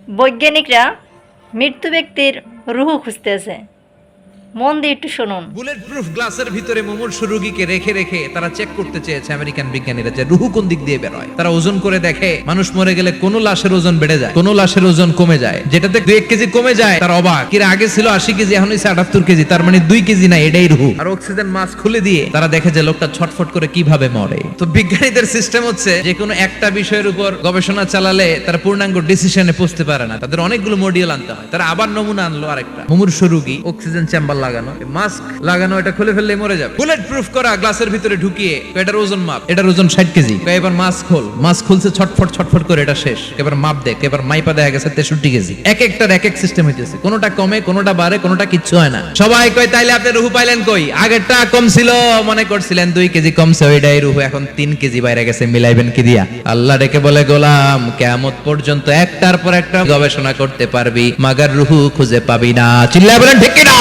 বৈজ্ঞানিকরা মৃত্যু ব্যক্তির রুহ খুঁজতেছে। মন দিয়ে একটু শুনুন। বুলেট প্রুফ গ্লাসের ভিতরে মুমূর্ষু রোগীকে রেখে রেখে তারা চেক করতে চেয়েছে আমেরিকান বিজ্ঞানীরা যে রুহু কোন দিক দিয়ে বের হয়। তারা ওজন করে দেখে মানুষ মরে গেলে কোন লাশের ওজন বেড়ে যায়, কোন লাশের ওজন কমে যায়। যেটাতে 2-1 কেজি কমে যায় তার অবাক, কিরা আগে ছিল 80 কেজি এখন হইছে 78 কেজি, তার মানে 2 কেজি না, এটাই রুহু। আর অক্সিজেন মাস্ক খুলে দিয়ে তারা দেখে যে লোকটা ছটফট করে কিভাবে মরে। তো বিজ্ঞানীদের সিস্টেম হচ্ছে যে কোনো একটা বিষয়ের উপর গবেষণা চালালে তারা পূর্ণাঙ্গ ডিসিশনে পৌঁছতে পারে না, তাদের অনেকগুলো মডিউল আনতে হয়। তারা আবার নমুনা আনলো আরেকটা মুমূর্ষু রোগী, অক্সিজেন চেম্বার লাগানো, মাস্ক লাগানো, এটা খুলে ফেললে মরে যাবে। বুলেট প্রুফ করা গ্লাসের ভিতরে ঢুকিয়ে এটার ওজন মাপ, এটার ওজন 60 কেজি। এবার মাস্ক খোল, মাস্ক খুলছে ছটফট ছটফট করে, এটা শেষ। এবার মাপ দেখ, এবার মাইপা দেখা গেছে 63 কেজি। এক একটার এক এক সিস্টেম হইতেছে, কোনোটা কমে কোনোটা বাড়ে কোনোটা কিচ্ছু হয় না। সবাই কয় তাইলে আপনি রুহু পাইলেন কই? আগেরটা কম ছিল, মনে করছিলেন 2 কেজি কমছে, ওইটাই রুহু, এখন 3 কেজি বাইরে গেছে, মিলাইবেন কি দিয়া? আল্লাহ ডেকে বলে, গোলাম কিয়ামত পর্যন্ত একটার পর একটা গবেষণা করতে পারবি, মাগার রুহু খুঁজে পাবি না। চিল্লায় বলেন ঠিক কিনা?